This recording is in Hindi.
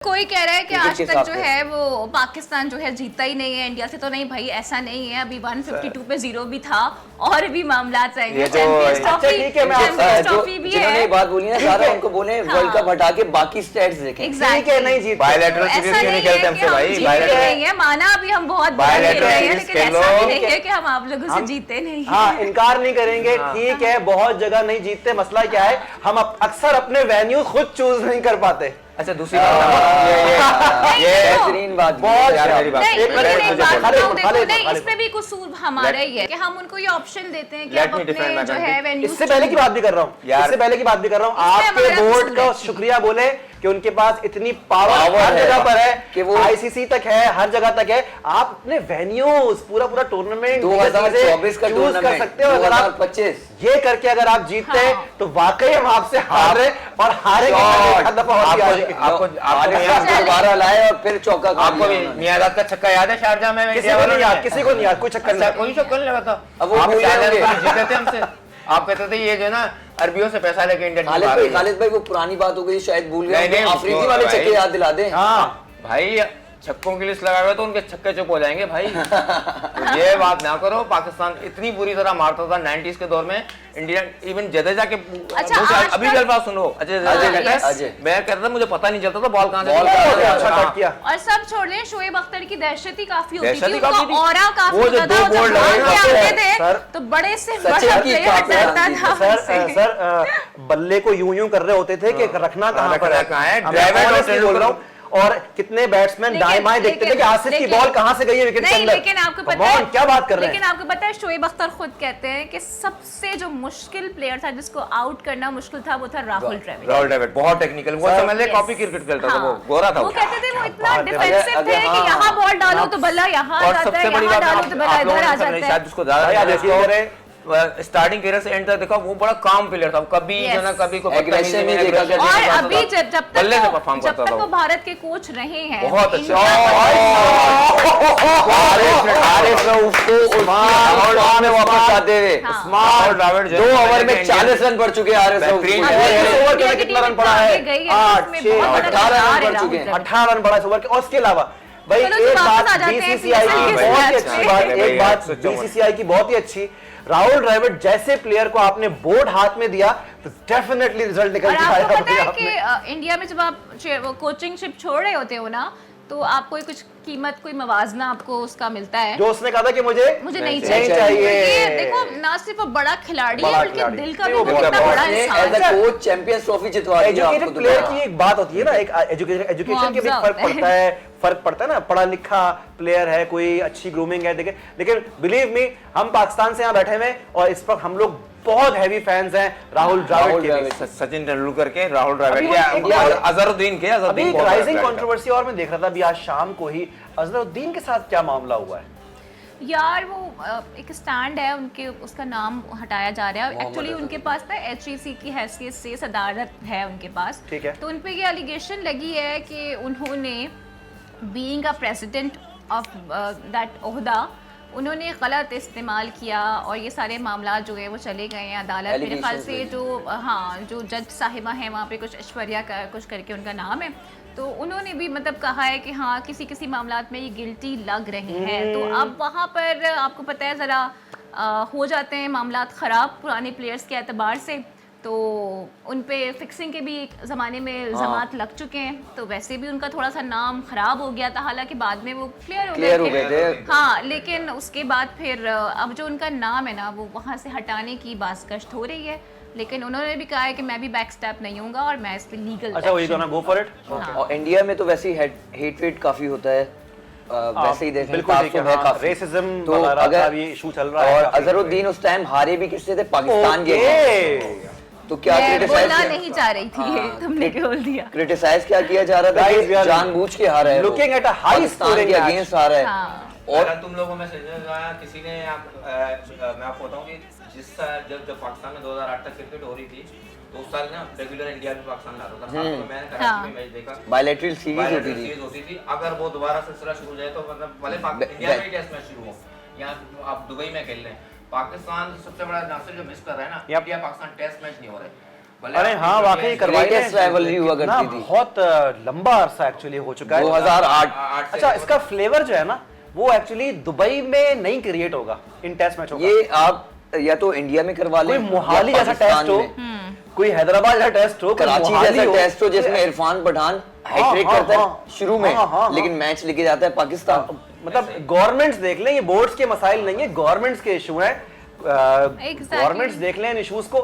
कोई कह रहा है कि आज तक जो है वो पाकिस्तान जो है जीता ही नहीं है इंडिया से, तो नहीं भाई ऐसा नहीं है। अभी 152 पे 0 भी था और भी मामला आएंगे। चैंपियंस ट्रॉफी भी है। जिन्होंने बात बोली ना सारा उनको बोले वर्ल्ड कप हटा के बाकी स्टैट्स देखें। एग्जैक्टली ठीक है, नहीं जीत बायलैटरल सीरीज क्यों नहीं खेलते हमसे भाई? बायलैटरल नहीं है, माना अभी हम बहुत खेल रहे हैं, लेकिन ऐसा भी नहीं है कि हम आप लोगों से जीते नहीं। हाँ, इनकार नहीं करेंगे। ठीक है, बहुत जगह नहीं जीतते। मसला क्या है, हम अक्सर अपने वेन्यू खुद चूज नहीं कर पाते। अच्छा दूसरी बात, ये बेहतरीन बात बहुत यार मेरी बात नहीं, इसमें भी कसूर हमारा ही है कि हम उनको ये ऑप्शन देते हैं कि आप अपने जो है वेन्यू। इससे पहले की बात भी कर रहा हूँ, इससे पहले की बात भी कर रहा हूँ। आपके बोर्ड का शुक्रिया बोले कि उनके पास इतनी पावर हर जगह पर है कि वो आईसीसी तक है, हर जगह तक है। आप अपने वेन्यूज पूरा टूर्नामेंट 2024 का यूज कर सकते हो। अगर आप 2025 ये करके अगर आप जीतते हैं तो वाकई हम आपसे हार रहे और हारेंगे दफा आपको दोबारा लाए और फिर चौका। आपको भी मियादाद का छक्का याद है शारजाह में? किसी को नहीं याद, किसी को नहीं याद, कोई चक्कर नहीं, कोई चक्कर नहीं लगा था। अब वो आप जीते थे हमसे, आप कहते थे ये जो है ना अरबियों से पैसा लेके इंडिया खालिद भाई वो पुरानी बात हो गई, शायद भूल गए। अफरीदी वाले छक्के याद दिला दे। हाँ भाई, छक्कों की लिस्ट लगा हुआ तो उनके छक्के चुप हो जाएंगे भाई। तो ये बात ना करो। पाकिस्तान इतनी बुरी तरह मारता था 90s के दौर में इंडिया, इवन जडेजा के अभी भी अल्फाज सुनो। मैं कहता था मुझे पता नहीं चलता था बॉल कहां से अच्छा कट किया। और सब छोड़ दें, शोएब अख्तर की दहशत ही काफी होती दहशत थी, ही काफी उनका ऑरा काफी वो जो होता दो था। गोल जब लगे भाग के आते सर, थे तो बड़े से बड़ा सचिन की प्लेयर काफी डरता था सर सर बल्ले को यूं यूं कर रहे होते थे कि रखना कहां पर है। ड्राइवर बोल रहा हूं। और कितने बैट्समैन दाएं बाएं देखते थे कि आसिफ की बॉल कहां से गई है विकेट के अंदर। लेकिन आपको पता है क्या बात कर रहे हैं। लेकिन आपको पता है शोएब अख्तर खुद कहते हैं कि सबसे जो मुश्किल प्लेयर था, जिसको आउट करना मुश्किल था, वो था राहुल द्रविड़। राहुल द्रविड़ बहुत टेक्निकल, वो समझ ले कॉपी क्रिकेट खेलता था। वो गोरा था। वो कहते थे वो इतना डिफेंसिव थे कि यहाँ बॉल डालो तो बल्ला यहाँ आ जाता है, यहाँ डालो तो बल्ला इधर आ जाता है। शायद उसको ज्यादा स्टार्टिंग कैरियर से एंड तक देखा, वो बड़ा काम प्लेयर था। कभी जो ना कभी को एग्रेशन में देखा गया। और अभी जब तक वो भारत के कोच रहे हैं, बहुत अच्छे। वापस आते हुए 2 ओवर में 40 रन पड़ चुके हैं। कितना रन पड़ा है? 18 रन पड़ चुके हैं। 18 रन पड़ा है ओवर के। और इसके अलावा भाई एक बात बीसीसीआई की बहुत ही अच्छी बात, एक बात बीसीसीआई की बहुत ही अच्छी, राहुल द्रविड़ जैसे प्लेयर को आपने बोर्ड हाथ में दिया तो डेफिनेटली रिजल्ट निकल के आएगा। आपको पता है कि इंडिया में जब आप कोचिंग शिप छोड़ रहे होते हो ना, तो आपको कोई कीमत, कोई मवाजना आपको उसका मिलता है। जो उसने कहा था कि मुझे नहीं चाहिए। देखो ना सिर्फ वो बड़ा खिलाड़ी है, बल्कि दिल का भी बहुत बड़ा इंसान है। कोच चैंपियंस ट्रॉफी जितवा दी। एजुकेटेड प्लेयर की एक बात होती है ना, एक एजुकेशन के भी फर्क पड़ता है ना। पढ़ा लिखा प्लेयर है, कोई अच्छी ग्रूमिंग है, देखे। लेकिन बिलीव मी, हम पाकिस्तान से यहाँ बैठे हुए और इस वक्त हम लोग बहुत हैवी फैंस हैं राहुल द्रविड़ के। सचिन तेंदुलकर के, राहुल द्रविड़ के, अजहरुद्दीन के। अभी राइजिंग कंट्रोवर्सी और मैं देख रहा था अभी आज शाम को ही, अजहरुद्दीन के साथ क्या मामला हुआ है यार? वो एक स्टैंड है उनके, उसका नाम हटाया जा रहा है। एक्चुअली उनके पास ना एचईसी की हैसियत से सदारत है उनके पास। ठीक है। तो उन पे ये एलिगेशन लगी है कि उन्होंने being a president of that ओहदा, उन्होंने गलत इस्तेमाल किया और ये सारे मामला जो है वो चले गए हैं अदालत। मेरे ख्याल से जो जज साहिबा हैं वहाँ पे कुछ ऐश्वर्या का कुछ करके उनका नाम है, तो उन्होंने भी मतलब कहा है कि हाँ किसी मामलात में ये गिल्टी लग रहे हैं। तो अब वहाँ पर आपको पता है ज़रा हो जाते हैं मामलात ख़राब पुराने प्लेयर्स के एतबार से, तो उन पे फिक्सिंग के भी एक ज़माने में इल्ज़ामात लग चुके हैं। तो वैसे भी उनका थोड़ा सा नाम ख़राब हो गया था, हालांकि बाद में वो क्लियर हो गए थे। हाँ, लेकिन उसके बाद फिर अब जो उनका नाम है ना, वो वहाँ से हटाने की बाज़गश्त हो रही है। लेकिन उन्होंने भी कहा है कि मैं भी बैक स्टेप नहीं हूँगा और मैं इस पे लीगल। अच्छा, वही दोनों गो फॉर इट। और इंडिया में तो वैसे ही हेट वेट काफी होता है, वैसे ही देखें रेसिज्म तो अगर ये इशू चल रहा है। और अजहरुद्दीन उस टाइम हारे भी किससे थे? पाकिस्तान के। तो क्या बोलना नहीं चाह रही थी, तुमने बोल दिया। क्रिटिसाइज क्या किया जा रहा था कि जानबूझ के हारा है, looking at a high scoring against हारा है। और तुम लोगों में से किसी ने मैं आपको बताऊं कि जब पाकिस्तान में 2008 तक क्रिकेट हो रही थी, तो उस साल ना रेगुलर इंडिया भी पाकिस्तान लाता था। मैंने कराची में मैच देखा, बायलैटरल सीरीज होती थी। अगर वो दोबारा सिलसिला शुरू हो जाए तो मतलब भले इंडिया में टेस्ट मैच शुरू हो, यहाँ आप दुबई में खेल रहे हैं, पाकिस्तान सबसे बड़ा नासिर जो मिस कर रहा है ना, इंडिया पाकिस्तान टेस्ट मैच नहीं हो रहा है। अरे हाँ वाकई करवाई Greatest rivalry हुआ ना, करती थी। बहुत लंबा अरसा एक्चुअली हो चुका है 2008 अच्छा इसका फ्लेवर जो है ना वो एक्चुअली दुबई में नहीं क्रिएट होगा इन टेस्ट मैचों का ये आप या तो इंडिया में करवा लें कोई मोहाली या जैसा पाकिस्तान टेस्ट हो में। कोई हैदराबाद जैसा टेस्ट हो कोई कराची मोहाली जैसा हो, टेस्ट हो जिसमें इरफान पठान हैट्रिक हाँ, करता है हाँ, शुरू में हाँ, लेकिन मैच लेके जाता है पाकिस्तान। मतलब गवर्नमेंट्स देख लें ये बोर्ड्स के मसाइल नहीं है गवर्नमेंट्स के इशू हैं गवर्नमेंट्स देख लें इन इश्यूज को